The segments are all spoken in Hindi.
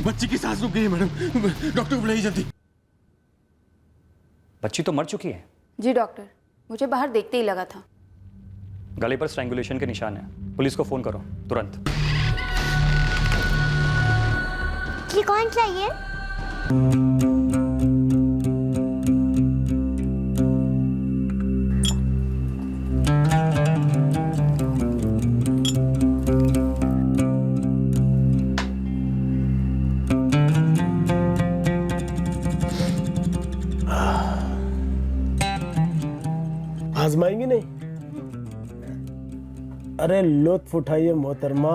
बच्ची की सांस रुक गई है मैडम, डॉक्टर को बुलाइए जल्दी। बच्ची तो मर चुकी है। जी डॉक्टर, मुझे बाहर देखते ही लगा था। गले पर स्ट्रैंगुलेशन के निशान है। पुलिस को फोन करो तुरंत। ये कौन चाहिए? आजमाएंगे नहीं? अरे लुत्फ उठाइए मोहतरमा।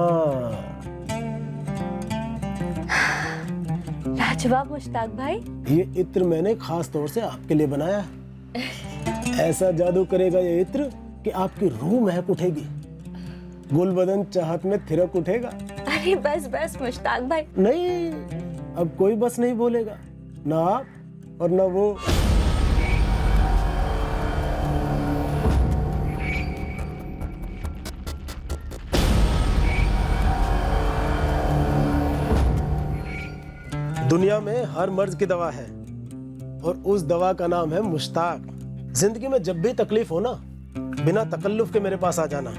लाजवाब मुश्ताक भाई। ये इत्र मैंने खास तौर से आपके लिए बनाया है। ऐसा जादू करेगा ये इत्र कि आपकी रूह महक उठेगी, गुलबदन चाहत में थिरक उठेगा। अरे बस बस मुश्ताक भाई। नहीं, अब कोई बस नहीं बोलेगा, ना आप और ना वो। दुनिया में हर मर्ज की दवा है और उस दवा का नाम है मुश्ताक। जिंदगी में जब भी तकलीफ हो ना, बिना तकल्लुफ के मेरे पास आ जाना।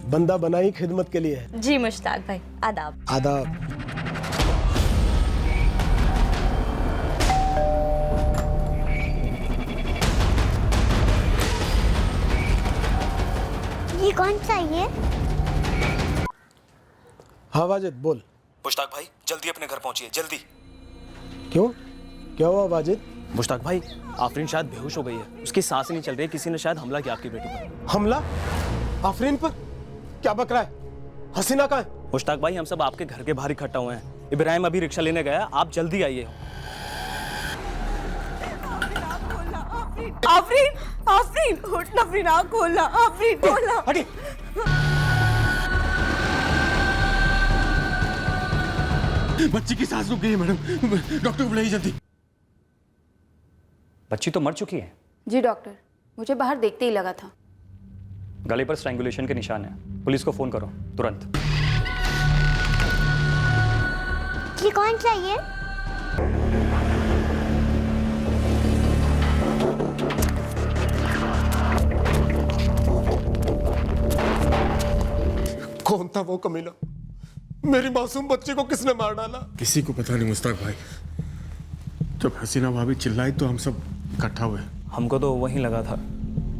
बंदा बनाई खिदमत के लिए है। जी मुश्ताक भाई, आदाब। आदाब। ये कौन चाहिए? हाँ वाजिद बोल। मुश्ताक भाई जल्दी अपने घर पहुंचिए, जल्दी। क्यों, क्या हुआ वाजिद? मुश्ताक भाई, आफरीन शायद बेहोश हो गई है, उसकी सांस नहीं चल रही है। किसी ने शायद हमला किया आपकी बेटी पर। हमला? आफरीन पर? क्या बक रहा है? हसीना कहाँ है? मुश्ताक भाई, हम सब आपके घर के बाहर इकट्ठा हुए हैं। इब्राहिम अभी रिक्शा लेने गया, आप जल्दी आइए। आफरीन, आफरीन, उठ ना, आफरीन आँख खोलना, आफरीन खोलना। हटी। बच्ची की सांस रुक गई है मैडम, डॉक्टर को बुलाइए जल्दी। बच्ची तो मर चुकी है। जी डॉक्टर, मुझे बाहर देखते ही लगा था। गले पर स्ट्रैंगुलेशन के निशान है। पुलिस को फोन करो तुरंत। ये कौन चाहिए? कौन था वो कमीना? मेरी मासूम बच्ची को किसने मार डाला? किसी को पता नहीं मुश्ताक भाई। जब हसीना भाभी चिल्लाई तो हम सब इकट्ठा हुए। हमको तो वहीं लगा था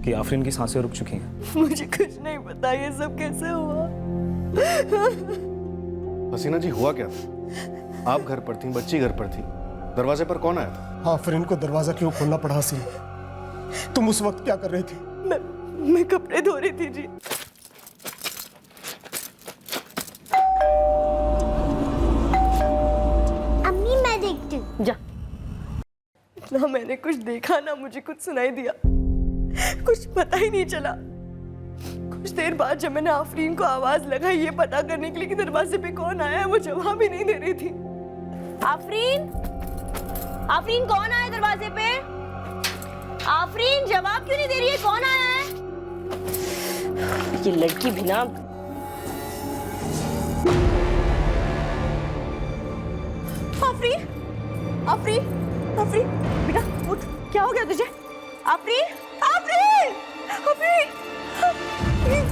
कि आफरीन की सांसें रुक चुकी हैं। मुझे कुछ नहीं पता ये सब कैसे हुआ। हसीना जी, हुआ क्या था? आप घर पर थी, बच्ची घर पर थी, दरवाजे पर कौन आया था? आफरीन को दरवाजा क्यों खोलना पड़ा हसीना? तुम उस वक्त क्या कर रही थी? मैं कपड़े धो रही थी जी। अम्मी मैं देखती हूँ। जा। ना मैंने कुछ देखा ना मुझे कुछ सुनाई दिया, कुछ पता ही नहीं चला। कुछ देर बाद जब मैंने आफरीन को आवाज लगाई ये पता करने के लिए कि दरवाजे पे कौन आया है, वो जवाब ही नहीं दे रही थी। आफरीन, आफरीन कौन आया दरवाजे पे? आफरीन जवाब क्यों नहीं दे रही है? कौन आया है? ये लड़की भी ना। आफरीन, आफरीन, आफरीन, बेटा उठ, क्या हो गया तुझे? आफरीन, आफरीन, आफरीन, आफरीन,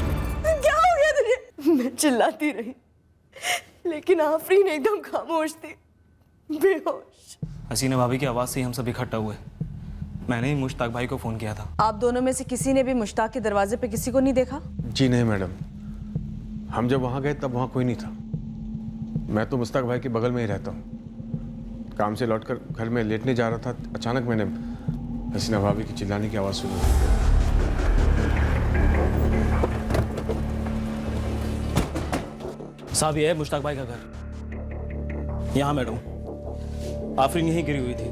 क्या हो गया तुझे? मैं चिल्लाती रही, लेकिन आफरीन एकदम खामोश थी, बेहोश। हसीना भाभी की आवाज़ से ही हम सब इकट्ठा हुए। मैंने ही मुश्ताक भाई को फ़ोन किया था। आप दोनों में से किसी ने भी मुश्ताक के दरवाजे पे किसी को नहीं देखा? जी नहीं मैडम, हम जब वहां गए तब वहां कोई नहीं था। मैं तो मुश्ताक भाई के बगल में ही रहता हूँ। काम से लौटकर घर में लेटने जा रहा था, अचानक मैंने हसीना भाभी की चिल्लाने की आवाज़ सुनी। साहब, ये है मुश्ताक भाई का घर। यहाँ मैडम, आफरीन यहीं गिरी हुई थी।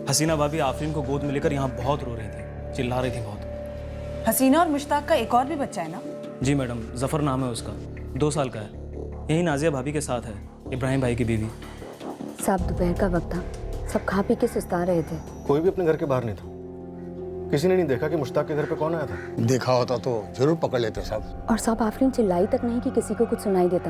हसीना भाभी आफरीन को गोद में लेकर यहाँ बहुत रो रही थी, चिल्ला रही थी बहुत। हसीना और मुश्ताक का एक और भी बच्चा है ना? जी मैडम, जफर नाम है उसका, 2 साल का है। यही नाजिया भाभी के साथ है, इब्राहिम भाई की बीवी। साहब दोपहर का वक्त था, सब खा पी के सुस्ता रहे थे। कोई भी अपने घर के बाहर नहीं था। किसी ने नहीं देखा कि मुश्ताक के घर पे कौन आया था? देखा होता तो जरूर पकड़ लेते साहब। और साहब आफरीन चिल्लाई तक नहीं कि किसी को कुछ सुनाई देता।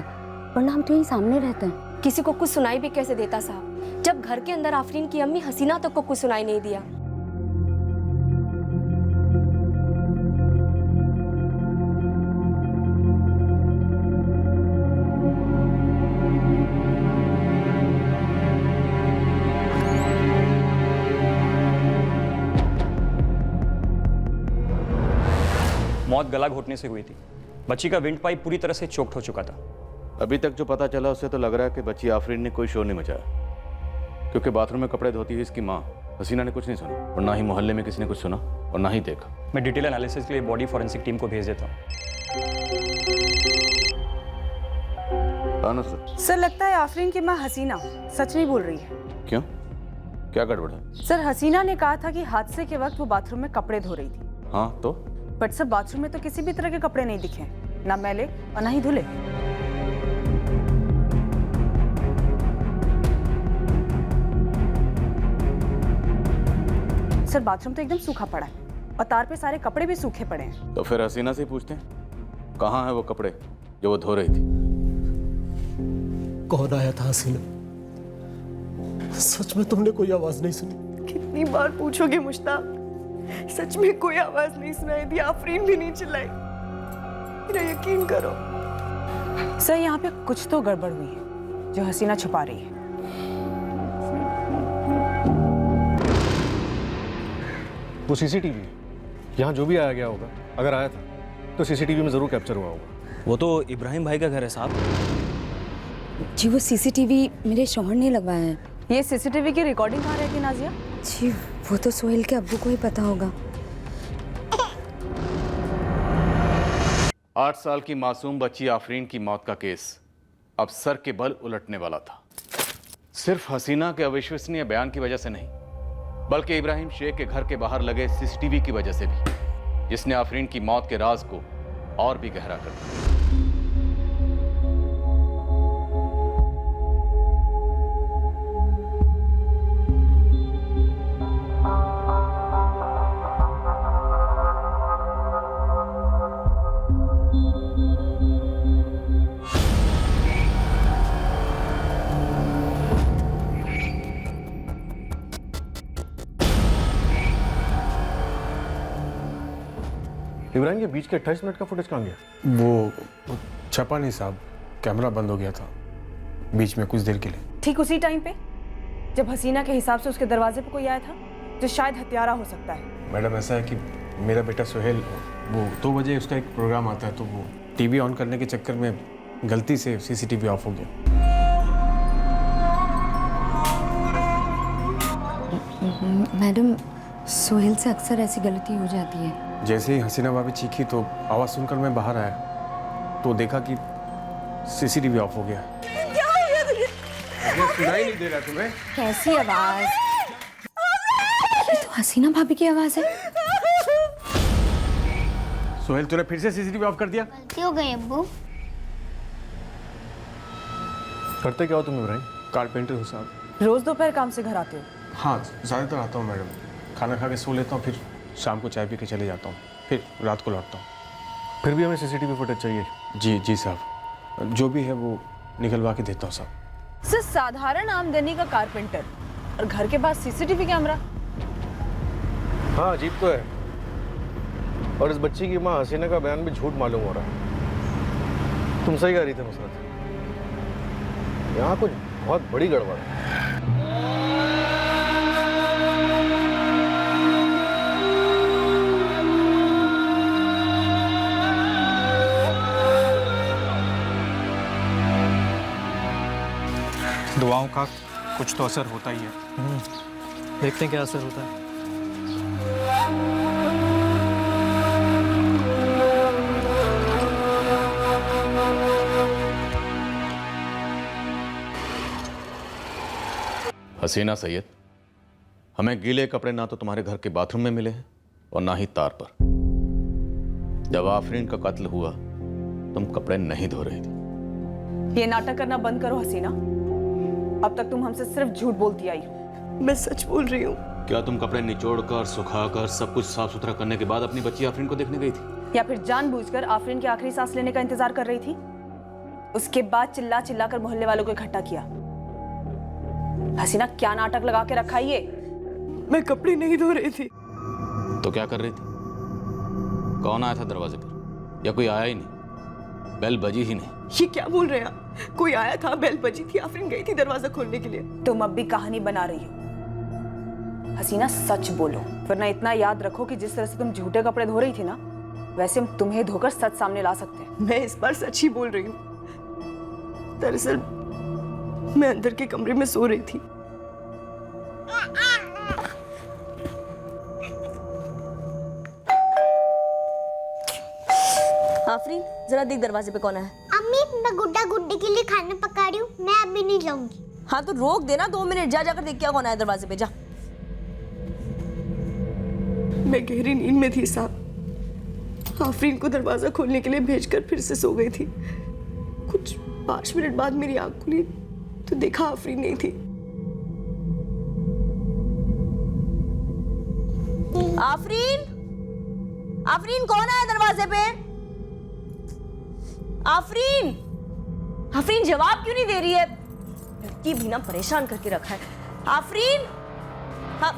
वरना हम तो यहीं सामने रहते हैं। किसी को कुछ सुनाई भी कैसे देता साहब, जब घर के अंदर आफरीन की अम्मी हसीना तक को कुछ सुनाई नहीं दिया। मौत गला घोटने से हुई थी। बच्ची का विंड पाइप पूरी तरह से चोक्ड हो चुका था। अभी तक जो पता चला उससे तो लग रहा है कि बच्ची आफरीन ने कोई शोर नहीं मचाया, क्योंकि बाथरूम में कपड़े धोती हुई इसकी माँ हसीना ने कुछ नहीं सुना, और ना ही मोहल्ले में किसी ने कुछ सुना और ना ही देखा। मैं डिटेल एनालिसिस के लिए बॉडी फॉरेंसिक टीम को भेज देता हूँ। सर लगता है आफरीन की माँ हसीना सच नहीं बोल रही है। क्यों, क्या गड़बड़ है? सर हसीना ने कहा था कि हादसे के वक्त वो बाथरूम में कपड़े धो रही थी। हाँ तो? बट सर बाथरूम में तो किसी भी तरह के कपड़े नहीं दिखे, ना मैले और ना ही धुले। सर बाथरूम तो एकदम सूखा पड़ा है और तार पे सारे कपड़े भी सूखे पड़े हैं। तो फिर हसीना से ही पूछते हैं, कहाँ है वो कपड़े जो वो धो रही थी? कौन आया था हसीना? सच में तुमने कोई आवाज नहीं सुनी? कितनी बार पूछोगे मुश्ताक, सच में कोई आवाज नहीं सुनाई दी, आफरीन भी नहीं चिल्लाई। मेरा यकीन करो। सर यहाँ पे कुछ तो गड़बड़ हुई है जो हसीना छुपा रही है। वो सीसीटीवी, यहाँ जो भी आया गया होगा, अगर आया था तो सीसीटीवी में जरूर कैप्चर हुआ होगा। वो तो इब्राहिम भाई का घर है साहब। जी वो सीसीटीवी मेरे शौहर ने लगवाया है। ये सीसीटीवी की रिकॉर्डिंग कहाँ रहेगी नाजिया? जी वो तो सोहेल के अब्बू को ही पता होगा। 8 साल की मासूम बच्ची आफरीन की मौत का केस अब सर के बल उलटने वाला था। सिर्फ हसीना के अविश्वसनीय बयान की वजह से नहीं, बल्कि इब्राहिम शेख के घर के बाहर लगे सीसीटीवी की वजह से भी, जिसने आफरीन की मौत के राज को और भी गहरा कर दिया। इब्राहिम, ये बीच के 28 मिनट का फुटेज कहाँ गया? वो छपा नहीं साहब, कैमरा बंद हो गया था बीच में कुछ देर के लिए। ठीक उसी टाइम पे जब हसीना के हिसाब से उसके दरवाजे पे कोई आया था जो शायद हत्यारा हो सकता है। मैडम ऐसा है कि मेरा बेटा सोहेल, वो 2 बजे उसका एक प्रोग्राम आता है, तो वो टीवी ऑन करने के चक्कर में गलती से सीसीटीवी ऑफ हो गया। मैडम सोहेल से अक्सर ऐसी गलती हो जाती है। जैसे ही हसीना भाभी चीखी तो आवाज़ सुनकर मैं बाहर आया तो देखा कि सीसीटीवी ऑफ हो गया। क्या हो गया तुझे? सुनाई नहीं दे रहा तुम्हें? कैसी आवाज? ये तो हसीना भाभी की आवाज है। सोहेल तूने फिर से सीसीटीवी ऑफ कर दिया? गलती हो गई अब्बू। करते क्या हो तुम इब्राहिम? कारपेंटर हूँ साहब। रोज दोपहर काम से घर आते हो? हाँ ज़्यादातर आता हूँ मैडम, खाना खा के सो लेता हूँ, फिर शाम को चाय पी के चले जाता हूँ, फिर रात को लौटता हूँ। फिर भी हमें सीसीटीवी फुटेज चाहिए। जी साहब, जो भी है वो निकलवा के देता हूँ साहब। सिर्फ साधारण आमदनी का कारपेंटर और घर के पास सीसीटीवी कैमरा? हाँ अजीब तो है। और इस बच्ची की माँ हसीना का बयान भी झूठ मालूम हो रहा है। तुम सही कह रही थी नुसरत, यहाँ कुछ बहुत बड़ी गड़बड़ है। दुआओं का कुछ तो असर होता ही है। देखते हैं क्या असर होता है। हसीना सैयद, हमें गीले कपड़े ना तो तुम्हारे घर के बाथरूम में मिले हैं और ना ही तार पर। जब आफरीन का कत्ल हुआ तुम कपड़े नहीं धो रही थी। ये नाटक करना बंद करो हसीना। अब तक तुम हमसे सिर्फ झूठ बोलती आई हो। मैं सच बोल रही हूँ। क्या तुम कपड़े निचोड़कर, सुखाकर, सब कुछ साफ सुथरा करने के बाद अपनी बच्ची आफरीन को देखने गई थी? या फिर जानबूझकर आफरीन की आखिरी सांस लेने का इंतजार कर रही थी? उसके बाद चिल्ला चिल्ला कर मोहल्ले वालों को इकट्ठा किया। हसीना क्या नाटक लगा के रखा है ये? मैं कपड़े नहीं धो रही थी। तो क्या कर रही थी? कौन आया था दरवाजे पर? या कोई आया ही नहीं? बेल बजी ही नहीं। ये क्या बोल रहे हैं आप? कोई आया था, बेल बजी थी, आफरीन गई थी दरवाजा खोलने के लिए। तुम अब भी कहानी बना रही हो। हसीना सच बोलो, वरना इतना याद रखो कि जिस तरह से तुम झूठे कपड़े धो रही थी ना, वैसे हम तुम्हें धोकर सच सामने ला सकते हैं। मैं इस बार सच ही बोल रही हूँ। दरअसल मैं अंदर के कमरे में सो रही थी। आफरीन, जरा देख दरवाजे पे कौन है। अम्मी, मैं गुड्डा गुड्डी के लिए खाना पका रही हूँ, मैं अभी नहीं जाऊंगी। हाँ तो रोक देना 2 मिनट, जा जाकर देख क्या कौन आया दरवाजे पे, जा। मैं गहरी नींद में थी साहब। आफरीन को दरवाजा खोलने के लिए भेजकर फिर से सो गई थी। कुछ 5 मिनट बाद मेरी आंख खुली तो देखा आफरीन नहीं थी। आफरीन, आफरीन कौन आया दरवाजे पे? आफरीन, आफरीन जवाब क्यों नहीं दे रही है? लड़की भी ना परेशान करके रखा है। आफरीन, हाँ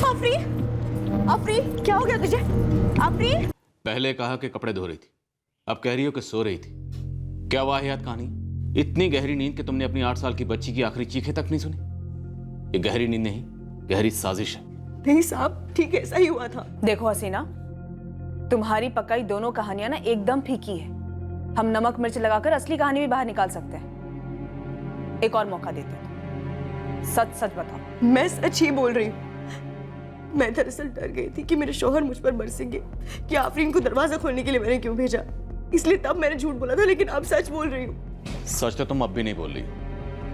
आफरीन, आफरीन क्या हो गया तुझे? आफरीन, पहले कहा कि कपड़े धो रही थी, अब कह रही हो कि सो रही थी। क्या वाहियात कहानी! इतनी गहरी नींद कि तुमने अपनी 8 साल की बच्ची की आखिरी चीखें तक नहीं सुनी। ये गहरी नींद नहीं, गहरी साजिश है। नहीं साहब, ठीक ऐसा ही हुआ था। देखो हसीना, तुम्हारी पकाई दोनों कहानियां ना एकदम फीकी है। हम नमक मिर्च लगाकर असली कहानी भी बाहर निकाल सकते हैं। एक और मौका देते हैं। सच सच बताओ। मैं सच ही बोल रही हूँ। मैं दरअसल डर गई थी कि मेरे शौहर मुझ पर बरसेंगे कि आफरीन को दरवाजा खोलने के लिए मैंने क्यों भेजा, इसलिए तब मैंने झूठ बोला था। लेकिन अब सच बोल रही हूँ। सच तो तुम अब भी नहीं बोल रही।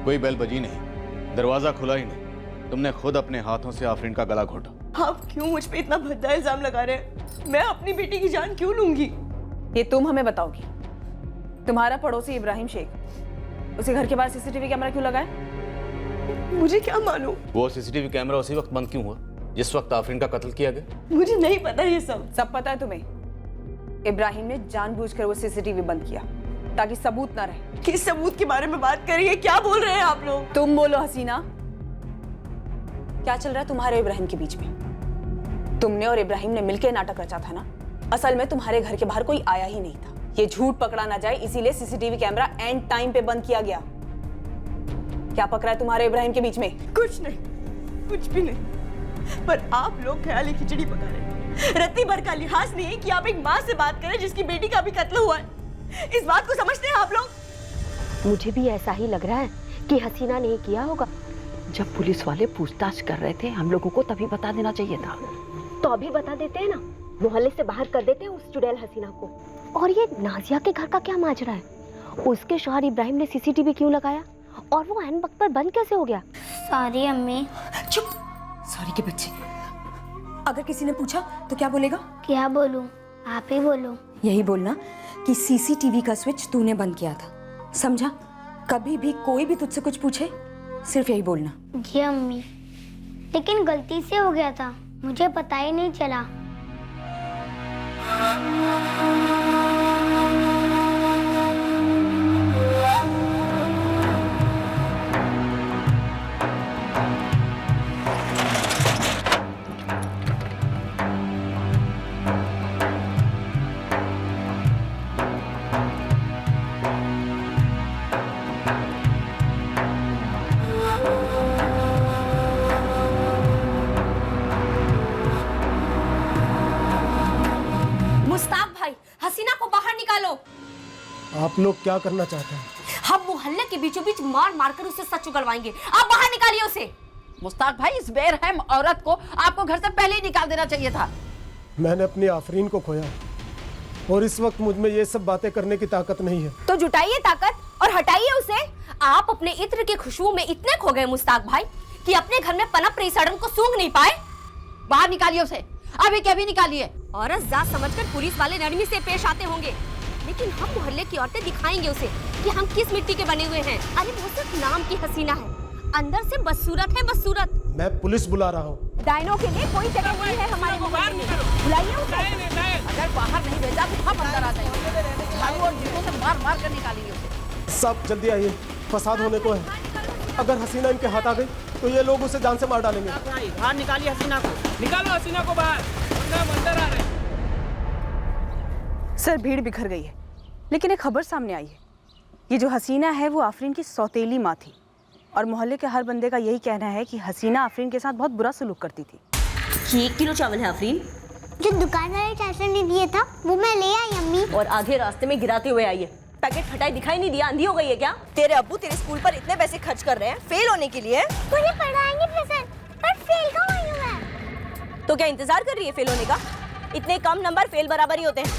कोई बेल बजी नहीं, दरवाजा खुला ही नहीं, तुमने खुद अपने हाथों से आफरीन का गला घोटा। आप क्यों मुझ पे इतना भद्दा इल्जाम लगा रहे हैं? मैं अपनी बेटी की जान क्यों लूंगी? ये तुम हमें बताओगी। तुम्हारा पड़ोसी इब्राहिम शेख, उसके घर के बाहर सीसीटीवी कैमरा क्यों लगा है? मुझे क्या मालूम? वो सीसीटीवी कैमरा उसी वक्त बंद क्यों हुआ जिस वक्त आफरीन का कत्ल किया गया? मुझे नहीं पता ये सब। सब पता है तुम्हें। इब्राहिम ने जानबूझकर वो सीसीटीवी बंद किया ताकि सबूत ना रहे। किस सबूत के बारे में बात कर रही है? क्या बोल रहे हैं आप लोग? तुम बोलो हसीना, क्या चल रहा है तुम्हारे इब्राहिम के बीच में? तुमने और इब्राहिम ने मिलकर नाटक रचा था ना। असल में तुम्हारे घर के बाहर कोई आया ही नहीं था। ये झूठ पकड़ा ना जाए इसीलिए सीसीटीवी कैमरा एंड टाइम पे बंद किया गया। क्या पकड़ा है तुम्हारे इब्राहिम के बीच में? कुछ नहीं, कुछ भी नहीं। पर आप लोग ख्याली खिचड़ी पका रहे हैं। रत्ती भर का लिहाज नहीं है कि आप एक माँ से बात करें जिसकी बेटी का भी कत्ल हुआ है। इस बात को समझते हैं आप लोग? मुझे भी ऐसा ही लग रहा है कि हसीना ने किया होगा। जब पुलिस वाले पूछताछ कर रहे थे हम लोगों को तभी बता देना चाहिए था। तो अभी बता देते हैं ना, मोहल्ले से बाहर कर देते हैं उस चुड़ैल हसीना को। और ये नाजिया के घर का क्या माजरा है? उसके शौहर इब्राहिम ने सीसीटीवी क्यों लगाया और वो ऐन वक्त पर बंद कैसे हो गया? सॉरी अम्मी। चुप, सॉरी के बच्चे। अगर किसी ने पूछा तो क्या बोलेगा? क्या बोलूं? आप ही बोलो। यही बोलना कि सीसीटीवी का स्विच तूने बंद किया था, समझा? कभी भी कोई भी तुझसे कुछ पूछे सिर्फ यही बोलना। जी अम्मी, लेकिन गलती से हो गया था, मुझे पता ही नहीं चला। आप लोग क्या करना चाहते हैं? हम मोहल्ले के बीचों बीच मार मार कर उसे सच उगलवाएंगे। आप बाहर निकालिए उसे। मुस्ताक भाई, इस बेरहम औरत को आपको घर से पहले ही निकाल देना चाहिए था। मैंने अपनी आफरीन को खोया और इस वक्त मुझ में ये सब बातें करने की ताकत नहीं है। तो जुटाइए ताकत और हटाइए उसे। आप अपने इत्र की खुशबू में इतने खो गए मुस्ताक भाई कि अपने घर में पनप रही सड़न को सूंघ नहीं पाए। बाहर निकालिए उसे, अभी के अभी निकालिए। औरत जात समझकर पुलिस वाले नरमी से पेश आते होंगे, लेकिन हम मोहल्ले की औरतें दिखाएंगे उसे कि हम किस मिट्टी के बने हुए हैं। अरे वो सिर्फ नाम की हसीना है, अंदर से बदसूरत है बदसूरत। मैं पुलिस बुला रहा हूँ। डायनों के लिए कोई जगह नहीं है हमारे मोहल्ले में। बुलाइए उसे। अगर बाहर नहीं भेजा तो हम अंदर आ जाएंगे। झाड़ू और जूतों से मार मार कर निकालेंगे उसे। सब जल्दी आइए, फसाद होने को है। अगर हसीना इनके हाथ आ गई तो ये लोग उसे जान से मार डालेंगे। बाहर निकालिए हसीना को, निकालो हसीना को बाहर, अंदर आ रहे। सर भीड़ बिखर गई है, लेकिन एक खबर सामने आई है। ये जो हसीना है वो आफरीन की सौतेली माँ थी, और मोहल्ले के हर बंदे का यही कहना है कि हसीना आफरीन के साथ बहुत बुरा सलूक करती थी। ये 1 किलो चावल है आफरीन। जो दुकानदार चाचा ने दिए था वो मैं ले आई अम्मी। और आधे रास्ते में गिराते हुए आई है। पैकेट फटाई दिखाई नहीं दिया, अंधी हो गई है क्या? तेरे अब्बू तेरे स्कूल पर इतने पैसे खर्च कर रहे हैं फेल होने के लिए। मुझे पढ़ाएंगे प्रोफेसर, पर फेल क्यों हुई हूं मैं? तो क्या इंतजार कर रही है फेल होने का? इतने कम नंबर फेल बराबर ही होते हैं।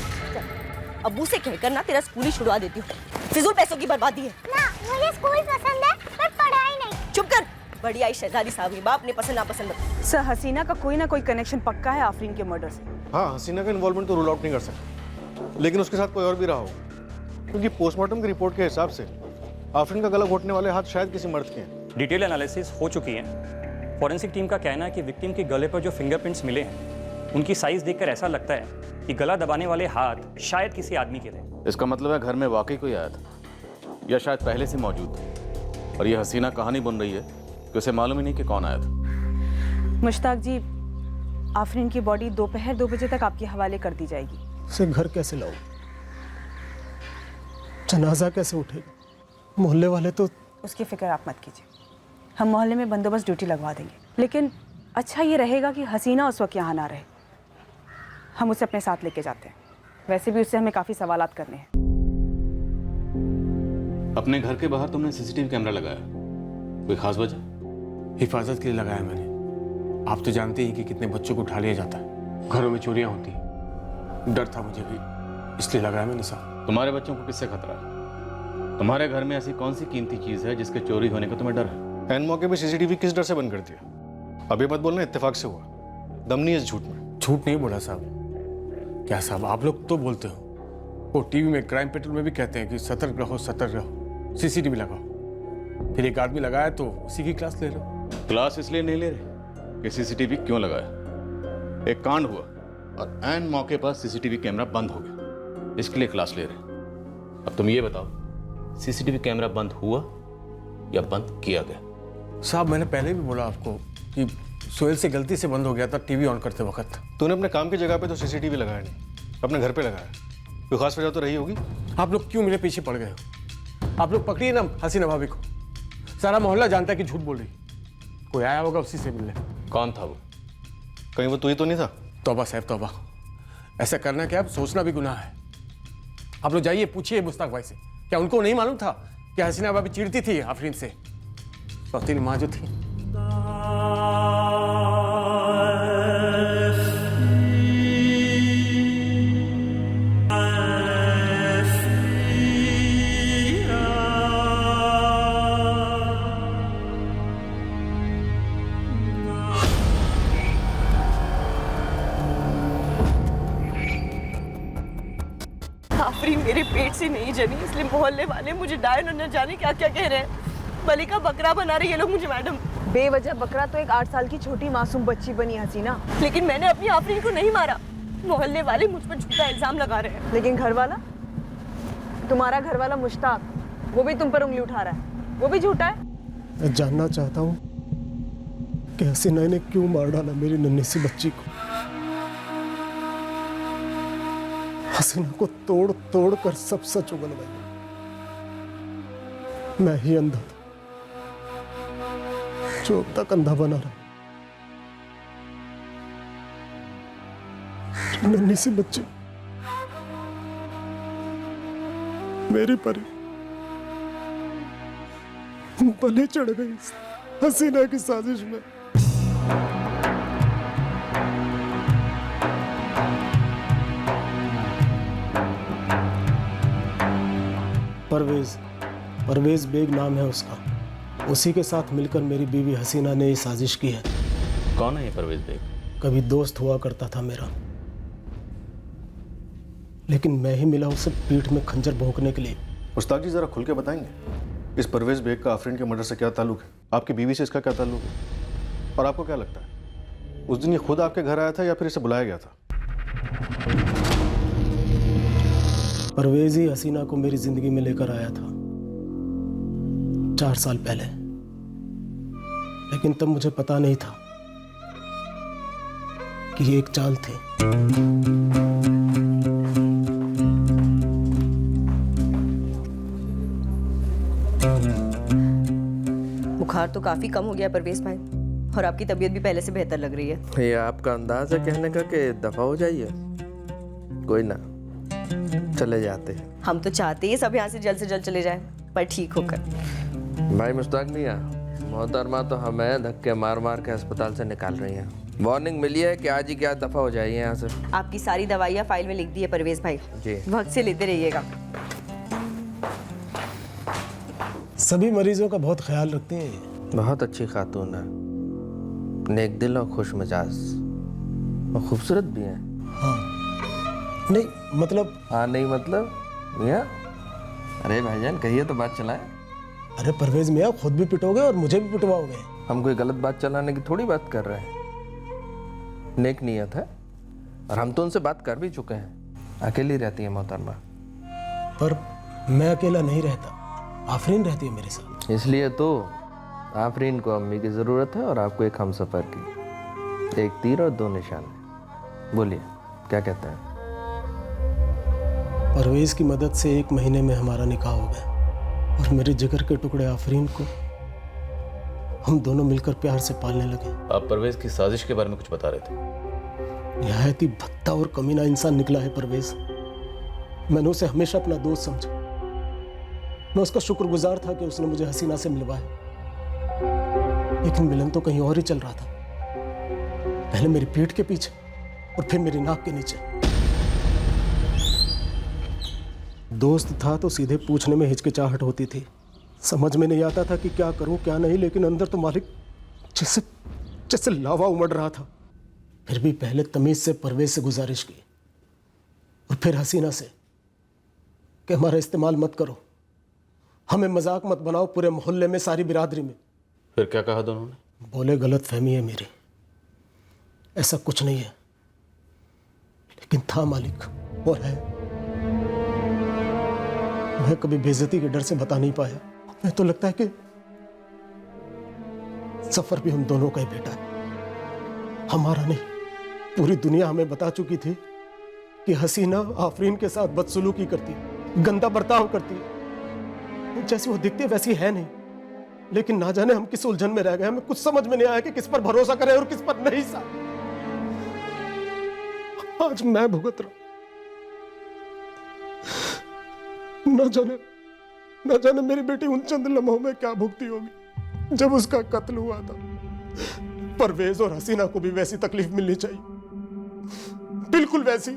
अब्बू से कहकर ना तेरा स्कूल ही छुड़वा देती हूँ। फिजूल पैसों की बर्बादी है ना। मुझे स्कूल पसंद है पर पढ़ाई नहीं। चुप कर। बड़ी आई शहजादी साहब की बाप ने पसंद नापसंद। सर हसीना का कोई ना कोई कनेक्शन पक्का है आफरीन के मर्डर से। हाँ, हसीना का इन्वॉल्वमेंट तो रूल आउट नहीं कर सकते, लेकिन उसके साथ कोई और भी रहा हो, क्योंकि पोस्टमार्टम की रिपोर्ट के हिसाब से आफरीन का गला घोटने वाले हाथ शायद किसी मर्द के हैं। डिटेल एनालिसिस हो चुकी है। फॉरेंसिक टीम का कहना है कि विक्टिम के गले पर जो फिंगरप्रिंट्स मिले हैं उनकी साइज देखकर ऐसा लगता है कि गला दबाने वाले हाथ शायद किसी आदमी के थे। इसका मतलब है घर में वाकई कोई आया था, या शायद पहले से मौजूद था, और ये हसीना कहानी बुन रही है कि उसे मालूम ही नहीं कि कौन आया था। मुश्ताक जी, आफरीन की बॉडी दोपहर 2 बजे तक आपके हवाले कर दी जाएगी। उसे घर कैसे लाऊं? जनाजा कैसे उठेगा? मोहल्ले वाले तो। उसकी फिक्र आप मत कीजिए, हम मोहल्ले में बंदोबस्त ड्यूटी लगवा देंगे। लेकिन अच्छा ये रहेगा कि हसीना उस वक्त यहाँ ना रहे, हम उसे अपने साथ लेके जाते हैं। वैसे भी उससे हमें काफ़ी सवालात करने हैं। अपने घर के बाहर तुमने सीसीटीवी कैमरा लगाया, कोई खास वजह? हिफाजत के लिए लगाया मैंने। आप तो जानते ही कि कितने बच्चों को उठा लिया जाता है, घरों में चोरियां होती हैं। डर था मुझे भी, इसलिए लगाया मैंने साहब। तुम्हारे बच्चों को किससे खतरा है? तुम्हारे घर में ऐसी कौन सी कीमती चीज है जिसके चोरी होने का तुम्हें डर है? एन मौके पे सीसीटीवी किस डर से बंद कर दिया? अभी मत बोलना इत्तेफाक से हुआ, दम नहीं है इस झूठ में। झूठ नहीं बोला साहब। क्या साहब, आप लोग तो बोलते हो, वो टीवी में क्राइम पेट्रोल में भी कहते हैं कि सतर्क रहो, सीसीटीवी लगाओ। फिर एक आदमी लगाया तो उसी की क्लास ले लो। क्लास इसलिए नहीं ले रहे कि सीसीटीवी क्यों लगाया। एक कांड हुआ और एन मौके पर सीसीटीवी कैमरा बंद हो गया, इसके लिए क्लास ले रहे। अब तुम ये बताओ, सीसीटीवी कैमरा बंद हुआ या बंद किया गया? साहब मैंने पहले भी बोला आपको कि सोहेल से गलती से बंद हो गया था टीवी ऑन करते वक्त। तूने अपने काम की जगह पे तो सीसीटीवी लगाया नहीं, अपने घर पे लगाया। कोई खास वजह तो रही होगी। आप लोग क्यों मेरे पीछे पड़ गए हो? आप लोग पकड़िए ना हसीना भाभी को, सारा मोहल्ला जानता है कि झूठ बोल रही। कोई आया होगा उसी से मिलने। कौन था वो? कहीं वो तू ही तो नहीं था? तौबा साहब तौबा, ऐसा करना क्या, सोचना भी गुनाह है। आप लोग जाइए पूछिए मुश्ताक भाई से, क्या उनको नहीं मालूम था कि हसीना भाभी चिढ़ती थी आफरीन से? सौतेली माँ जो थी। आफरीन मेरे पेट से नहीं जनी, इसलिए मोहल्ले वाले मुझे डायन और न जाने क्या क्या कह रहे हैं। मलिका बकरा बना रही है लोग मुझे मैडम। बेवजह बकरा तो एक 8 साल की छोटी मासूम बच्ची बनी हसीना। लेकिन मैंने अपनी आफरीन को नहीं मारा। मोहल्ले वाले मुझ पर झूठा इल्जाम लगा रहे हैं। लेकिन घर वाला, तुम्हारा घर वाला मुश्ताक, वो भी तुम पर उंगली उठा रहा है, वो भी झूठा है। मैं जानना चाहता हूँ कि हसीना ने क्यों मार डाला मेरी नन्ही सी बच्ची को। हसीना को तोड़ तोड़ कर सब सच उगलवाया। मैं ही अंधा था जो अब तक अंधा बना रहा। नन्ही सी बच्ची मेरी परी बलि चढ़ गई हसीना की साजिश में। परवेज बेग नाम है उसका। उसी के साथ मिलकर मेरी बीवी हसीना ने ये साजिश की है। कौन है ये परवेज बेग? कभी दोस्त हुआ करता था मेरा, लेकिन मैं ही मिला उसे पीठ में खंजर भोंकने के लिए। मुश्ताक जी जरा खुल के बताएंगे, इस परवेज बेग का आफरीन के मर्डर से क्या ताल्लुक है? आपकी बीवी से इसका क्या ताल्लुक है? और आपको क्या लगता है उस दिन ये खुद आपके घर आया था या फिर इसे बुलाया गया था? परवेज ही हसीना को मेरी जिंदगी में लेकर आया था 4 साल पहले, लेकिन तब मुझे पता नहीं था कि ये एक चाल थी। बुखार तो काफी कम हो गया परवेज भाई, और आपकी तबीयत भी पहले से बेहतर लग रही है। ये आपका अंदाज है कहने का कि दफा हो जाइए? कोई ना, चले जाते हैं। हम तो चाहते ही सब यहाँ से जल्द चले जाएं, पर ठीक होकर। भाई मुश्ताक मियां, मोहतरमा तो हमें धक्के मार मार के अस्पताल से निकाल रही हैं। वार्निंग मिली है कि आज ही क्या दफा हो जाइए यहाँ से। आपकी सारी दवाइयाँ फाइल में लिख दी है परवेज भाई जी, वक्त से लेते रहिएगा। सभी मरीजों का बहुत ख्याल रखते हैं। बहुत अच्छी खातून है, नेक दिल और खुश मिजाज, और खूबसूरत भी है। हाँ नहीं मतलब। हाँ नहीं मतलब मियाँ? अरे भाईजान कहिए तो बात चलाए। अरे परवेज मियाँ, खुद भी पिटोगे और मुझे भी पिटवाओगे। हम कोई गलत बात चलाने की थोड़ी बात कर रहे हैं, नेक नियत है, और हम तो उनसे बात कर भी चुके हैं। अकेली रहती है मोहतरमा। पर मैं अकेला नहीं रहता, आफरीन रहती है मेरे साथ। इसलिए तो आफरीन को अम्मी की ज़रूरत है और आपको एक हमसफ़र की। एक तीर और 2 निशाने। बोलिए क्या कहते हैं? परवेज की मदद से 1 महीने में हमारा निकाह हो गया, और मेरे जिगर के टुकड़े आफरीन को हम दोनों मिलकर प्यार से पालने लगे। आप परवेज की साजिश के बारे में कुछ बता रहे थे। निहायत ही भद्दा और कमीना इंसान निकला है परवेज। मैंने उसे हमेशा अपना दोस्त समझा। मैं उसका शुक्रगुजार था कि उसने मुझे हसीना से मिलवाया, लेकिन मिलन तो कहीं और ही चल रहा था। पहले मेरी पीठ के पीछे और फिर मेरी नाक के नीचे। दोस्त था तो सीधे पूछने में हिचकिचाहट होती थी। समझ में नहीं आता था कि क्या करूं क्या नहीं, लेकिन अंदर तो मालिक जैसे लावा उमड़ रहा था। फिर भी पहले तमीज से परवेज से गुजारिश की, और फिर हसीना से कि हमारा इस्तेमाल मत करो, हमें मजाक मत बनाओ पूरे मोहल्ले में, सारी बिरादरी में। फिर क्या कहा दोनों ने? बोले गलत फहमी है मेरी, ऐसा कुछ नहीं है। लेकिन था मालिक, और है। मैं कभी बेइज्जती के डर से बता नहीं पाया। मैं तो लगता है कि सफर भी हम दोनों का ही बेटा है, हमारा नहीं। पूरी दुनिया हमें बता चुकी थी कि हसीना आफरीन के साथ बदसलूकी करती, गंदा बर्ताव करती, जैसी वो दिखती वैसी है नहीं। लेकिन ना जाने हम किस उलझन में रह गए। हमें कुछ समझ में नहीं आया कि किस पर भरोसा करें और किस पर नहीं। सा आज मैं भुगत रहा, न जाने मेरी बेटी उन चंद लम्हों में क्या भुगती होगी जब उसका कत्ल हुआ था। परवेज और हसीना को भी वैसी तकलीफ मिलनी चाहिए, बिल्कुल वैसी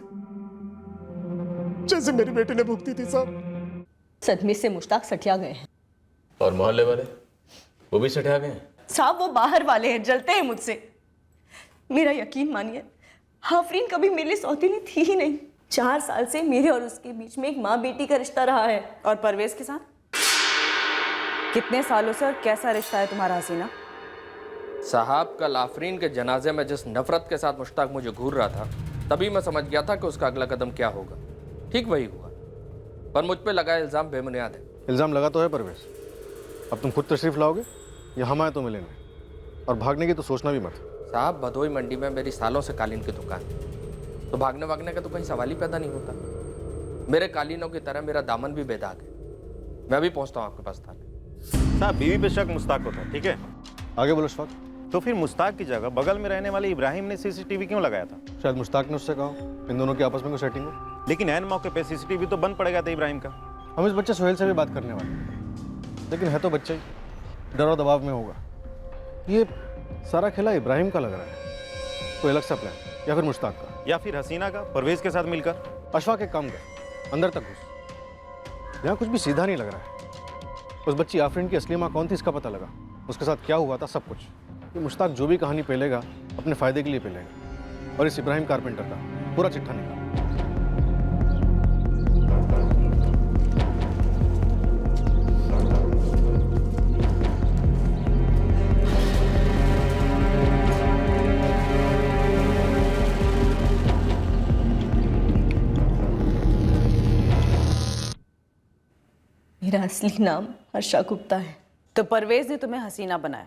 जैसे मेरी बेटी ने भुगती थी। साहब सदमे से मुश्ताक सठिया गए हैं। और मोहल्ले वाले वो भी सठिया गए हैं? साहब वो बाहर वाले हैं, जलते हैं मुझसे। मेरा यकीन मानिए, आफरीन कभी मेरे लिए सौतेली थी ही नहीं। 4 साल से मेरे और उसके बीच में एक माँ बेटी का रिश्ता रहा है। और परवेज के साथ कितने सालों से और कैसा रिश्ता है तुम्हारा हसीना? साहब कल आफरीन के जनाजे में जिस नफरत के साथ मुश्ताक मुझे घूर रहा था, तभी मैं समझ गया था कि उसका अगला कदम क्या होगा। ठीक वही हुआ, पर मुझ पे लगाया इल्ज़ाम बेबुनियाद है। इल्ज़ाम लगा तो है परवेज, अब तुम खुद तशरीफ लाओगे या हम आए तो मिलेंगे, और भागने की तो सोचना भी मत। साहब भदोई मंडी में मेरी सालों से कालीन की दुकान है, तो भागने वागने का तो कहीं सवाल ही पैदा नहीं होता। मेरे कालीनों की तरह मेरा दामन भी बेदाग है। मैं भी पहुंचता हूँ आपके पास थाने। साहब बीवी पे शक मुश्ताक को था, ठीक है? आगे बोलो शफाक। तो फिर मुश्ताक की जगह बगल में रहने वाले इब्राहिम ने सीसीटीवी क्यों लगाया था? शायद मुश्ताक ने उससे कहा इन दोनों की आपस में कोई सेटिंग हो। लेकिन ऐन मौके पे सीसीटीवी तो बंद पड़ेगा था इब्राहिम का। हम इस बच्चे सोहेल से भी बात करने वाले, लेकिन है तो बच्चा ही, डर और दबाव में होगा। ये सारा खेला इब्राहिम का लग रहा है। कोई अलग सा प्लान, या फिर मुश्ताक का, या फिर हसीना का परवेज के साथ मिलकर। अशफाक एक काम कर, अंदर तक घुस। यहाँ कुछ भी सीधा नहीं लग रहा है। उस बच्ची आफरीन की असली माँ कौन थी इसका पता लगा, उसके साथ क्या हुआ था, सब कुछ। ये मुश्ताक जो भी कहानी पेलेगा अपने फायदे के लिए पेलेगा, और इस इब्राहिम कारपेंटर का पूरा चिट्ठा निकाल। मेरा असली नाम हर्षा गुप्ता है। तो परवेज ने तुम्हें हसीना बनाया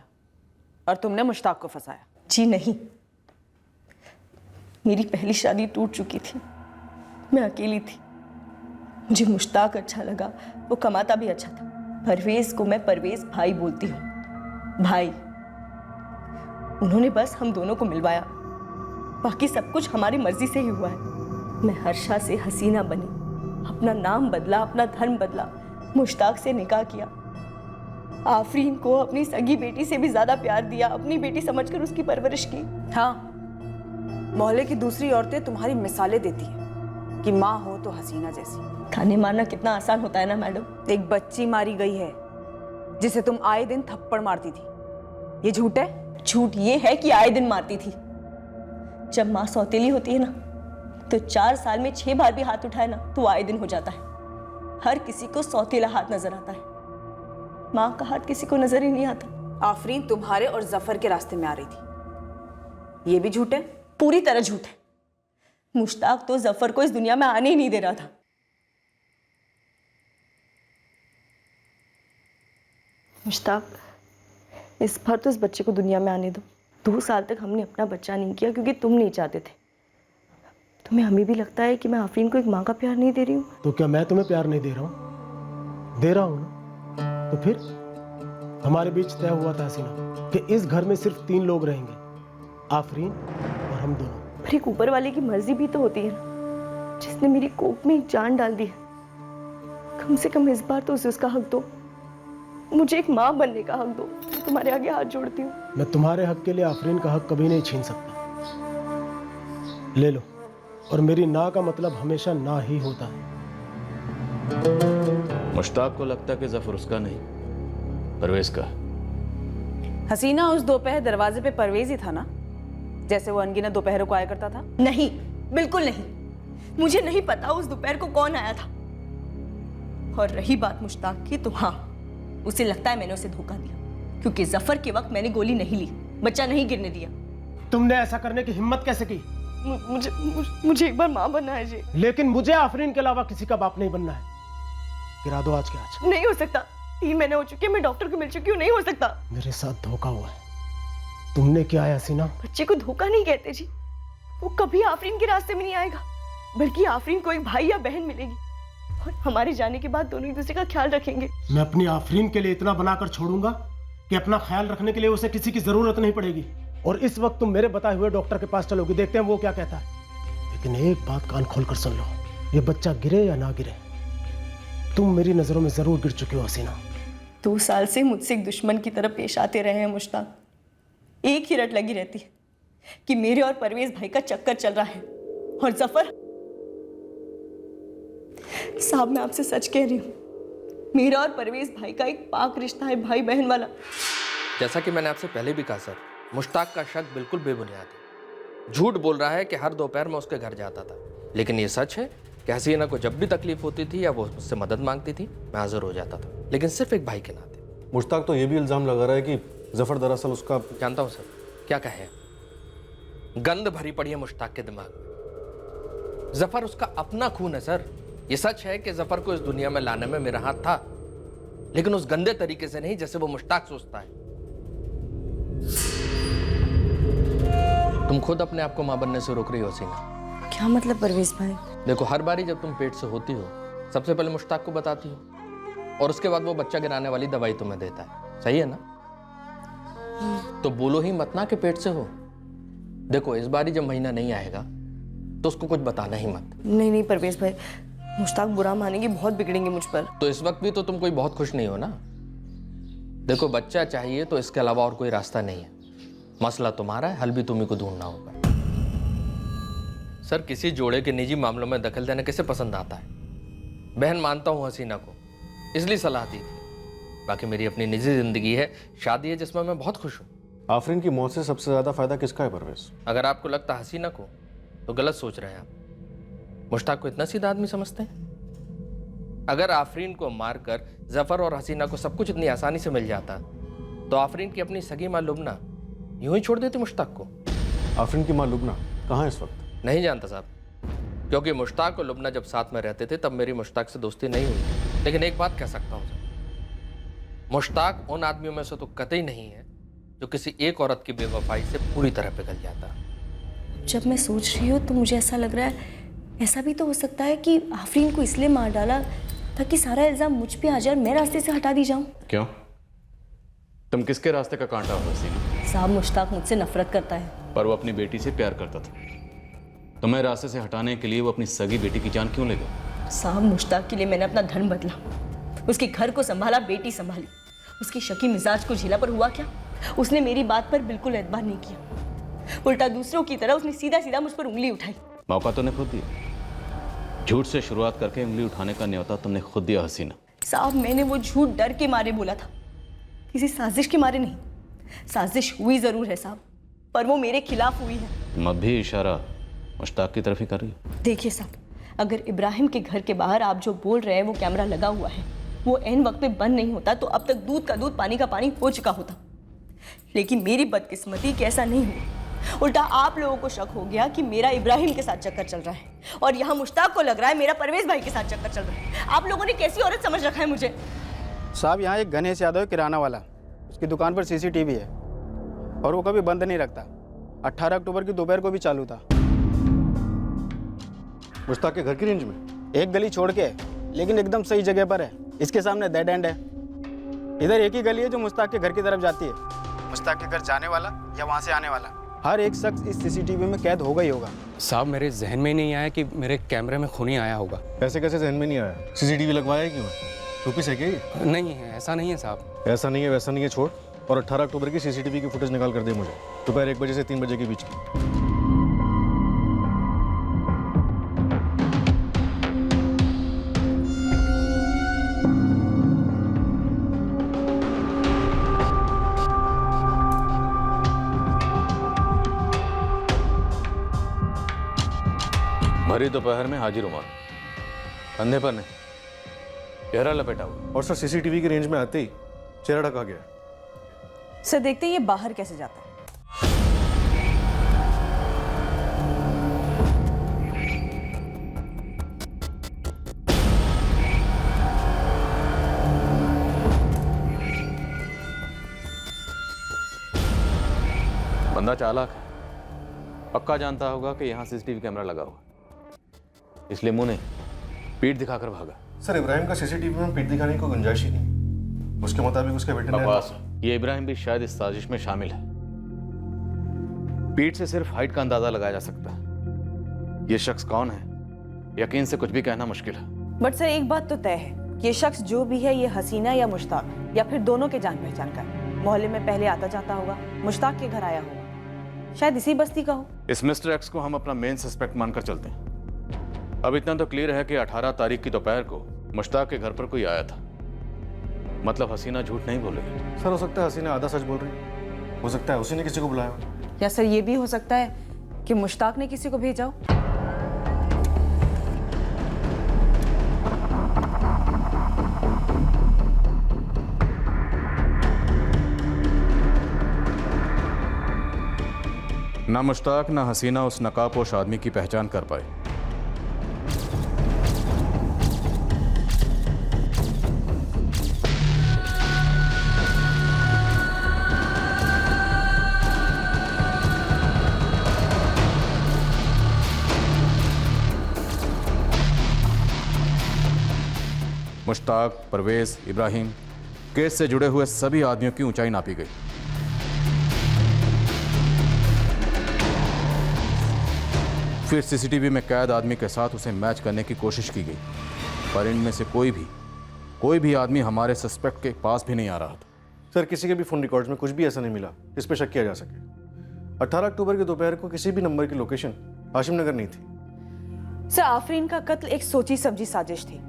और तुमने मुश्ताक को फंसाया? जी नहीं, मेरी पहली शादी टूट चुकी थी, मैं अकेली थी। मुझे मुश्ताक अच्छा लगा, वो कमाता भी अच्छा था। परवेज को मैं परवेज भाई बोलती हूँ, भाई। उन्होंने बस हम दोनों को मिलवाया, बाकी सब कुछ हमारी मर्जी से ही हुआ है। मैं हर्षा से हसीना बनी, अपना नाम बदला, अपना धर्म बदला, मुश्ताक से निकाह किया। आफरीन को अपनी सगी बेटी से भी ज्यादा प्यार दिया, अपनी बेटी समझकर उसकी परवरिश की। हाँ, मोहल्ले की दूसरी औरतें तुम्हारी मिसालें देती हैं कि माँ हो तो हसीना जैसी। खाने मारना कितना आसान होता है ना मैडम। एक बच्ची मारी गई है जिसे तुम आए दिन थप्पड़ मारती थी, ये झूठ है? झूठ ये है कि आए दिन मारती थी। जब माँ सौतेली होती है ना, तो 4 साल में 6 बार भी हाथ उठाए ना तो आए दिन हो जाता है। हर किसी को सौतेला हाथ नजर आता है, माँ का हाथ किसी को नजर ही नहीं आता। आफरीन तुम्हारे और जफर के रास्ते में आ रही थी, ये भी झूठ है? पूरी तरह झूठ है। मुश्ताक तो जफर को इस दुनिया में आने ही नहीं दे रहा था। मुश्ताक, इस बार तो इस बच्चे को दुनिया में आने दो। 2 साल तक हमने अपना बच्चा नहीं किया क्योंकि तुम नहीं चाहते थे। तुम्हें हमें भी लगता है कि मैं आफरीन को एक माँ का प्यार नहीं दे रही हूँ? तो क्या मैं तुम्हें प्यार नहीं दे रहा हूँ? दे रहा हूँ ना। तो फिर हमारे बीच तय हुआ था हसीना कि इस घर में सिर्फ 3 लोग रहेंगे, आफरीन और हम दोनों। पर एक ऊपर वाले की मर्जी भी तो होती है ना, जिसने मेरी कोख में एक जान डाल दी है। कम से कम इस बार तो उसे उसका हक दो, मुझे एक माँ बनने का हक दो। तुम्हारे आगे हाथ जोड़ती हूँ। मैं तुम्हारे हक के लिए आफरीन का हक कभी नहीं छीन सकता। ले लो, और मेरी ना का मतलब हमेशा ना ही होता है। मुश्ताक को लगता कि जफर उसका नहीं, परवेज का। हसीना उस दोपहर दरवाजे पे परवेज ही था ना, जैसे वो अनगिनत दोपहरों को आया करता था? नहीं, बिल्कुल नहीं। मुझे नहीं पता उस दोपहर को कौन आया था। और रही बात मुश्ताक की, तो हाँ, उसे लगता है मैंने उसे धोखा दिया, क्योंकि जफर के वक्त मैंने गोली नहीं ली, बच्चा नहीं गिरने दिया। तुमने ऐसा करने की हिम्मत कैसे की? मुझे एक बार माँ बनना है जी। लेकिन मुझे आफरीन के अलावा किसी का बाप नहीं बनना है। गिरा दो आज के आज। नहीं हो सकता, 3 महीने हो चुके हैं, मैं डॉक्टर को मिल चुकी हूँ, नहीं हो सकता। मेरे साथ धोखा हुआ है। तुमने क्या है हसीना? बच्चे को धोखा नहीं कहते जी, वो कभी आफरीन के रास्ते में नहीं आएगा, बल्कि आफरीन को एक भाई या बहन मिलेगी, और हमारे जाने के बाद दोनों एक दूसरे का ख्याल रखेंगे। मैं अपनी आफरीन के लिए इतना बनाकर छोड़ूंगा कि अपना ख्याल रखने के लिए उसे किसी की जरूरत नहीं पड़ेगी। और इस वक्त तुम मेरे बताए हुए डॉक्टर के पास चलोगी, देखते हैं वो क्या कहता है। लेकिन एक बात कान खोलकर सुन लो, ये बच्चा गिरे या ना गिरे, तुम मेरी नजरों में जरूर गिर चुकी हो हसीना। 2 साल से मुझसे एक दुश्मन की तरफ पेश आते रहे हैं मुश्ताक। एक ही रट लगी रहती है कि मेरे और परवेज भाई का चक्कर चल रहा है। और जफर साहब, मैं आपसे सच कह रही हूँ, मेरा और परवेज भाई का एक पाक रिश्ता है, भाई बहन वाला। जैसा कि मैंने आपसे पहले भी कहा सर, मुश्ताक का शक बिल्कुल बेबुनियाद है। झूठ बोल रहा है कि हर दोपहर में उसके घर जाता था, लेकिन ये सच है कि हसीना को जब भी तकलीफ होती थी या वो मुझसे मदद मांगती थी, मैं हाजिर हो जाता था, लेकिन सिर्फ एक भाई के नाते। मुश्ताक तो ये भी इल्ज़ाम लगा रहा है कि जफर दरअसल उसका। जानता हूँ सर, क्या कहे, गंद भरी पड़ी है मुश्ताक के दिमाग में। जफर उसका अपना खून है सर। ये सच है कि जफर को इस दुनिया में लाने में मेरा हाथ था, लेकिन उस गंदे तरीके से नहीं जैसे वो मुश्ताक सोचता है। तुम खुद अपने आप को मां बनने से रोक रही हो हसीना। क्या मतलब परवेज भाई? देखो, हर बारी जब तुम पेट से होती हो, सबसे पहले मुश्ताक को बताती हो, और उसके बाद वो बच्चा गिराने वाली दवाई तुम्हें देता है, सही है ना? तो बोलो ही मत ना कि पेट से हो। देखो, इस बारी जब महीना नहीं आएगा तो उसको कुछ बताना ही मत। नहीं परवेज भाई, मुश्ताक बुरा मानेंगे, बहुत बिगड़ेंगे मुझ पर। तो इस वक्त भी तो तुम कोई बहुत खुश नहीं हो ना। देखो, बच्चा चाहिए तो इसके अलावा और कोई रास्ता नहीं है। मसला तुम्हारा है, हल भी तुम्ही को ढूंढना होगा। सर, किसी जोड़े के निजी मामलों में दखल देना किसे पसंद आता है? बहन मानता हूं हसीना को, इसलिए सलाह दी थी। बाकी मेरी अपनी निजी जिंदगी है, शादी है जिसमें मैं बहुत खुश हूँ। आफरीन की मौत से सबसे ज्यादा फायदा किसका है परवेज? अगर आपको लगता हसीना को, तो गलत सोच रहे हैं आप। मुश्ताक को इतना सीधा आदमी समझते हैं? अगर आफरीन को मारकर जफर और हसीना को सब कुछ इतनी आसानी से मिल जाता, तो आफरीन की अपनी सगी मां लुबना यूं ही छोड़ देती मुश्ताक को। आफरीन की मां लुबना कहाँ है इस वक्त? नहीं जानता साहब, क्योंकि मुश्ताक और लुबना जब साथ में रहते थे तब मेरी मुश्ताक से दोस्ती नहीं हुई। लेकिन एक बात कह सकता हूँ, मुश्ताक उन आदमियों में से तो कतई नहीं है जो किसी एक औरत की बेवफाई से पूरी तरह पिघल जाता। जब मैं सोच रही हूँ तो मुझे ऐसा लग रहा है ऐसा भी तो हो सकता है कि आफरीन को इसलिए मार डाला ताकि सारा इल्जाम मुझ पे आ जाए और मैं रास्ते से हटा दी जाऊं। क्यों? तुम किसके रास्ते का कांटा हो हसीना? साहब, मुश्ताक मुझसे नफरत करता है। पर वो अपनी बेटी से प्यार करता था। तुम्हें रास्ते से हटाने के लिए वो अपनी सगी बेटी की जान क्यों ले गया? साहब, मुश्ताक के लिए मैंने अपना धन बदला, उसके घर को संभाला, बेटी संभाली, उसकी शकी मिजाज को झेला, पर हुआ क्या? उसने मेरी बात पर बिल्कुल एतबार नहीं किया। उल्टा दूसरों की तरह उसने सीधा सीधा मुझ पर उंगली उठाई। मौका तुमने खुद दिया। झूठ से शुरुआत करके उंगली उठाने का न्योता तुमने खुद दिया हसीना। साहब, मैंने वो झूठ डर के मारे बोला था, किसी साजिश के मारे नहीं। साजिश हुई जरूर है साहब, पर वो मेरे खिलाफ हुई है। तुम अब भी इशारा मुश्ताक की तरफ ही कर रही हो। देखिए साहब, अगर इब्राहिम के घर के बाहर आप जो बोल रहे हैं वो कैमरा लगा हुआ है, वो ऐन वक्त पे बंद नहीं होता तो अब तक दूध का दूध पानी का पानी हो चुका होता। लेकिन मेरी बदकिस्मती कि ऐसा नहीं हुआ। उल्टा आप लोगों को शक हो गया कि मेरा इब्राहिम के साथ चक्कर चल रहा है, और यहाँ मुश्ताक को लग रहा है मेरा परवेज भाई के साथ चक्कर चल रहा है। आप लोगों ने कैसी औरत समझ रखा है मुझे? साहब, यहाँ एक गणेश यादव किराना वाला, उसकी दुकान पर सीसीटीवी है और वो कभी बंद नहीं रखता। 18 अक्टूबर की दोपहर को भी चालू था। मुश्ताक के घर की रेंज में? एक गली छोड़ के, लेकिन एकदम सही जगह पर है। इसके सामने डेड एंड है। इधर एक ही गली है जो मुश्ताक के घर की तरफ जाती है। मुश्ताक के घर जाने वाला या वहाँ से आने वाला हर एक शख्स इस सीसीटीवी में कैद होगा ही होगा। साहब, मेरे जहन में नहीं आया कि मेरे कैमरे में खूनी आया होगा। कैसे कैसे जहन में नहीं आया? सीसीटीवी लगवाया क्यों? टूपी से क्या? नहीं है, ऐसा नहीं है साहब। ऐसा नहीं है, वैसा नहीं है, छोड़। और 18 अक्टूबर की सीसीटीवी की फुटेज निकाल कर दे मुझे, दोपहर 1 बजे से 3 बजे के बीच की। भरी दोपहर में हाजिर उमर, कंधे पर नहीं, चेहरा लपेटा हुआ। और सर, सीसीटीवी की रेंज में आते ही चेहरा ढका गया। सर, देखते हैं ये बाहर कैसे जाता है। बंदा चालाक है, पक्का जानता होगा कि यहाँ सीसीटीवी कैमरा लगा हुआ, इसलिए मुंह नहीं पीठ दिखाकर भागा। सर, इब्राहिम का सीसीटीवी में पीठ दिखाने की कोई गुंजाइश ही नहीं। उसके मुताबिक उसके बेटे ने ये इब्राहिम भी शायद इस साजिश में शामिल है। पीठ से सिर्फ हाइट का अंदाजा लगाया जा सकता है। ये शख्स कौन है, यकीन से कुछ भी कहना मुश्किल है। बट सर, एक बात तो तय है, ये शख्स जो भी है, ये हसीना या मुश्ताक या फिर दोनों के जान पहचान का है। मोहल्ले में पहले आता जाता होगा, मुश्ताक के घर आया होगा, शायद इसी बस्ती का हो। इस मिस्टर एक्स को हम अपना मेन सस्पेक्ट मानकर चलते हैं। अब इतना तो क्लियर है कि 18 तारीख की दोपहर को मुश्ताक के घर पर कोई आया था। मतलब हसीना झूठ नहीं बोल रही। सर, हो सकता है हसीना आधा सच बोल रही, हो सकता है उसी ने किसी को बुलाया। या सर, ये भी हो सकता है कि मुश्ताक ने किसी को भेजा हो। ना मुश्ताक ना हसीना उस नकाबपोश आदमी की पहचान कर पाए। मुश्ताक, परवेज, इब्राहिम, केस से जुड़े हुए सभी आदमियों की ऊंचाई नापी गई। फिर सीसीटीवी में कैद आदमी के साथ उसे मैच करने की कोशिश की गई, पर इनमें से कोई भी आदमी हमारे सस्पेक्ट के पास भी नहीं आ रहा था। सर, किसी के भी फोन रिकॉर्ड्स में कुछ भी ऐसा नहीं मिला इस पे शक किया जा सके। 18 अक्टूबर की दोपहर को किसी भी नंबर की लोकेशन हाशिम नगर नहीं थी। सर, आफरीन का कत्ल एक सोची समझी साजिश थी।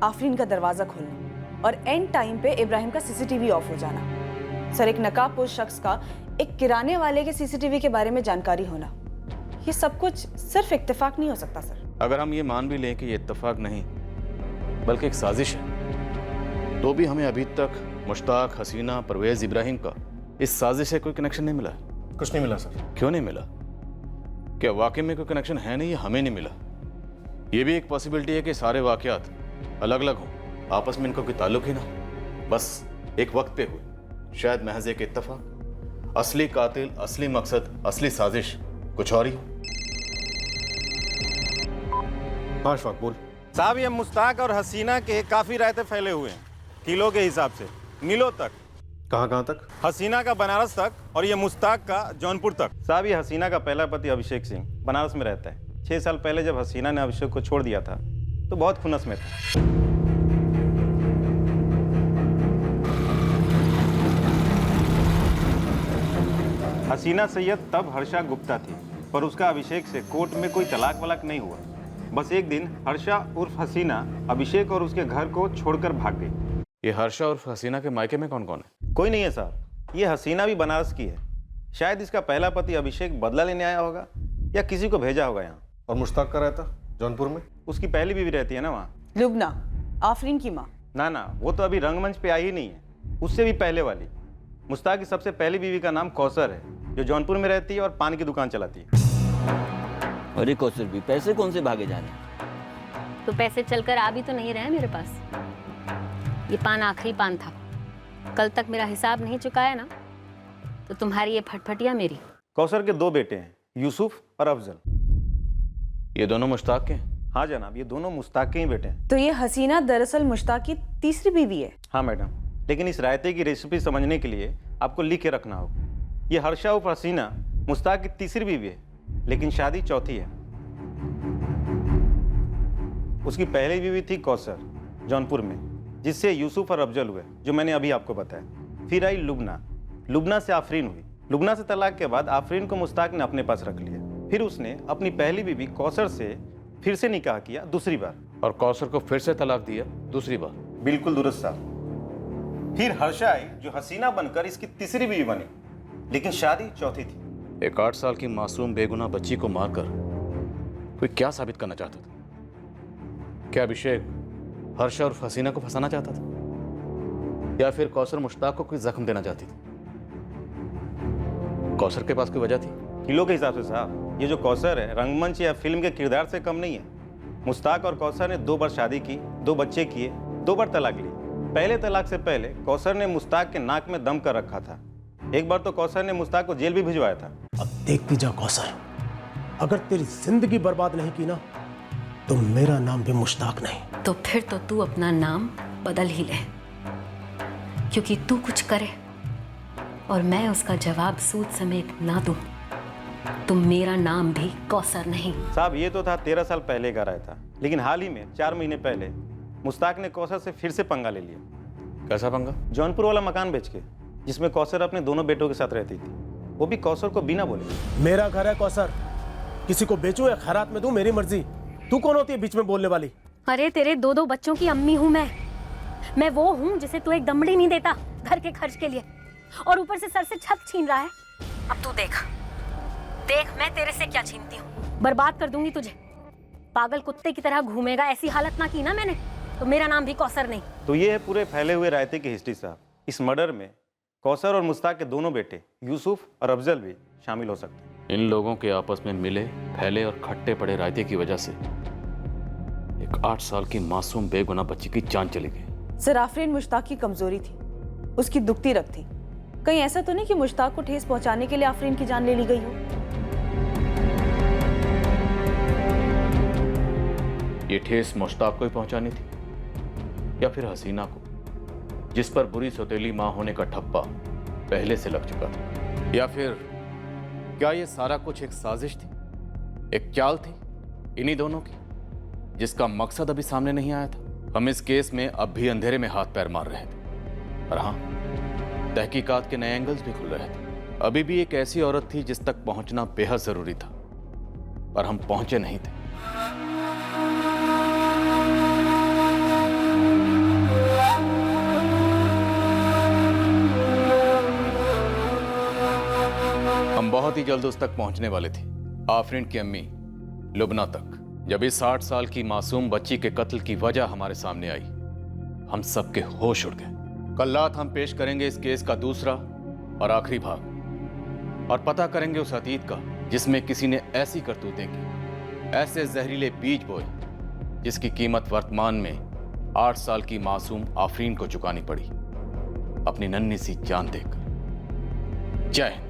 आफरीन का दरवाजा खोलना और एंड टाइम पे इब्राहिम का सीसीटीवी ऑफ हो जाना। सर, एक नकाबपोश शख्स का एक किराने वाले के सीसीटीवी के बारे में जानकारी होना, ये सब कुछ सिर्फ इत्तेफाक नहीं हो सकता सर। अगर हम ये मान भी लें कि ये इत्तेफाक नहीं बल्कि एक साजिश है, तो भी हमें अभी तक मुश्ताक, हसीना, परवेज, इब्राहिम का इस साजिश से कोई कनेक्शन नहीं मिला। कुछ नहीं मिला सर। क्यों नहीं मिला? क्या वाकई में कोई कनेक्शन है नहीं, हमें नहीं मिला? ये भी एक पॉसिबिलिटी है कि सारे वाकयात अलग अलग हों, आपस में इनका कोई ताल्लुक ही ना, बस एक वक्त पे हुई, शायद महज एक इत्तेफाक। असली कातिल, असली मकसद, असली साजिश कुछ और ही हो। हाँ अशफाक बोल। साहब ये मुश्ताक और हसीना के काफी रायते फैले हुए हैं, किलो के हिसाब से, मिलों तक। कहाँ तक? हसीना का बनारस तक और ये मुश्ताक का जौनपुर तक। साहब ये हसीना का पहला पति अभिषेक सिंह बनारस में रहता है। 6 साल पहले जब हसीना ने अभिषेक को छोड़ दिया था तो बहुत खुनस में था। हसीना सैयद तब हर्षा गुप्ता थी, पर उसका अभिषेक से कोर्ट में कोई तलाक वलाक नहीं हुआ। बस एक दिन हर्षा उर्फ हसीना अभिषेक और उसके घर को छोड़कर भाग गई। ये हर्षा उर्फ हसीना के मायके में कौन कौन है? कोई नहीं है साहब, ये हसीना भी बनारस की है। शायद इसका पहला पति अभिषेक बदला लेने आया होगा या किसी को भेजा होगा यहाँ। और मुश्ताक का रहता जौनपुर में? उसकी पहली बीवी रहती है ना वहाँ। लुबना, आफरीन की माँ। ना, वो तो अभी रंगमंच पे आई ही नहीं है, उससे भी पहले वाली। मुश्ताक की सबसे पहली बीवी का नाम कौसर है, जो जौनपुर में रहती है और पान की दुकान चलाती है। अरे कौसर भी, पैसे कौन से भागे जाने? तो पैसे चलकर आ भी तो नहीं रहे मेरे पास। ये पान आखिरी पान था। कल तक मेरा हिसाब नहीं चुकाया ना तो तुम्हारी ये फटफटिया मेरी। कौसर के 2 बेटे हैं, यूसुफ और अफजल। ये दोनों मुश्ताक के हैं? हाँ जनाब, ये दोनों मुश्ताक के ही बेटे हैं। तो ये हसीना दरअसल मुश्ताक की तीसरी बीवी है? हाँ मैडम, लेकिन इस रायते की रेसिपी समझने के लिए आपको लिख के रखना होगा। ये हर्षा उर्फ हसीना मुश्ताक की तीसरी बीवी है, लेकिन शादी चौथी है। उसकी पहली बीवी थी कौसर जौनपुर में, जिससे यूसुफ और अफजल हुए, जो मैंने अभी आपको बताया। फिर आई लुबना से आफरीन हुई। लुबना से तलाक के बाद आफरीन को मुश्ताक ने अपने पास रख लिया। फिर उसने अपनी पहली बीवी कौसर से फिर से निकाह किया दूसरी बार। और कौसर को फिर से तलाक दिया दूसरी बार? बिल्कुल दुरुस्त साहब। फिर हर्षा आई, जो हसीना बनकर इसकी तीसरी बीवी बनी, लेकिन शादी चौथी थी। एक 8 साल की मासूम बेगुनाह बच्ची को मारकर कोई क्या साबित करना चाहता था? क्या अभिषेक हर्षा और हसीना को फंसाना चाहता था, या फिर कौसर मुश्ताक को कोई जख्म देना चाहती थी? कौसर के पास कोई वजह थी? किलो के हिसाब से साहब, ये जो कौसर है रंगमंच या फिल्म के किरदार से कम नहीं है। मुश्ताक और कौसर ने 2 बार शादी की, 2 बच्चे किए, 2 बार तलाक ली। पहले तलाक से पहले कौसर ने मुश्ताक के नाक में दम कर रखा था। एक बार तो कौसर ने मुश्ताक को जेल भी भिजवाया था। अब देखती जा कौसर, अगर तेरी जिंदगी बर्बाद नहीं की ना तो मेरा नाम भी मुश्ताक नहीं। तो फिर तो तू अपना नाम बदल ही ले, क्योंकि तू कुछ करे और मैं उसका जवाब सूद समेत ना दूं तो मेरा नाम भी कौसर नहीं। साहब ये तो था 13 साल पहले का राय था, लेकिन हाल ही में 4 महीने पहले मुश्ताक ने कौसर से फिर से पंगा ले लिया। कैसा पंगा? जौनपुर वाला मकान बेच के, जिसमें कौसर अपने दोनों बेटों के साथ रहती थी, वो भी कौसर को बिना बोले। मेरा घर है कौसर, किसी को बेचूं या खैरात में दूं मेरी मर्जी। तू कौन होती है बीच में बोलने वाली? अरे तेरे 2 बच्चों की अम्मी हूं मैं वो हूं जिसे तू एक दमड़ी नहीं देता घर के खर्च के लिए, और ऊपर से सर से छत छीन रहा है। अब तू देख मैं तेरे से क्या छीनती हूँ। बर्बाद कर दूंगी तुझे, पागल कुत्ते की तरह घूमेगा। ऐसी हालत ना की ना मैंने तो मेरा नाम भी कौसर नहीं। तो ये है पूरे फैले हुए रायते की हिस्ट्री साहब। इस मर्डर में कौसर और मुश्ताक के दोनों बेटे यूसुफ और अफजल भी शामिल हो सकते हैं। इन लोगों के आपस में मिले, फैले और खट्टे पड़े रायते की वजह से एक 8 साल की मासूम बेगुनाह बच्ची की जान चली गई। सर आफरीन मुश्ताक की कमजोरी थी, उसकी दुखती रग थी। कहीं ऐसा तो नहीं कि मुश्ताक को ठेस पहुंचाने के लिए आफरीन की जान ले ली गई हो? ये ठेस मुश्ताक को ही पहुंचानी थी, या फिर हसीना को, जिस पर बुरी सौतेली मां होने का ठप्पा पहले से लग चुका था? या फिर क्या ये सारा कुछ एक साजिश थी, एक चाल थी इन्हीं दोनों की, जिसका मकसद अभी सामने नहीं आया था? हम इस केस में अब भी अंधेरे में हाथ पैर मार रहे थे, और हाँ, तहकीकात के नए एंगल्स भी खुल रहे थे। अभी भी एक ऐसी औरत थी जिस तक पहुंचना बेहद जरूरी था, पर हम पहुंचे नहीं थे। हम बहुत ही जल्द उस तक पहुंचने वाले थे, आफरीन की अम्मी लुबना तक। जब इस 8 साल की मासूम बच्ची के कत्ल की वजह हमारे सामने आई, हम सबके होश उड़ गए। कल रात हम पेश करेंगे इस केस का दूसरा और आखिरी भाग, और पता करेंगे उस अतीत का जिसमें किसी ने ऐसी करतूतें की, ऐसे जहरीले बीज बोए, जिसकी कीमत वर्तमान में 8 साल की मासूम आफरीन को चुकानी पड़ी। अपनी नन्ही सी जान देकर। जय हिंद।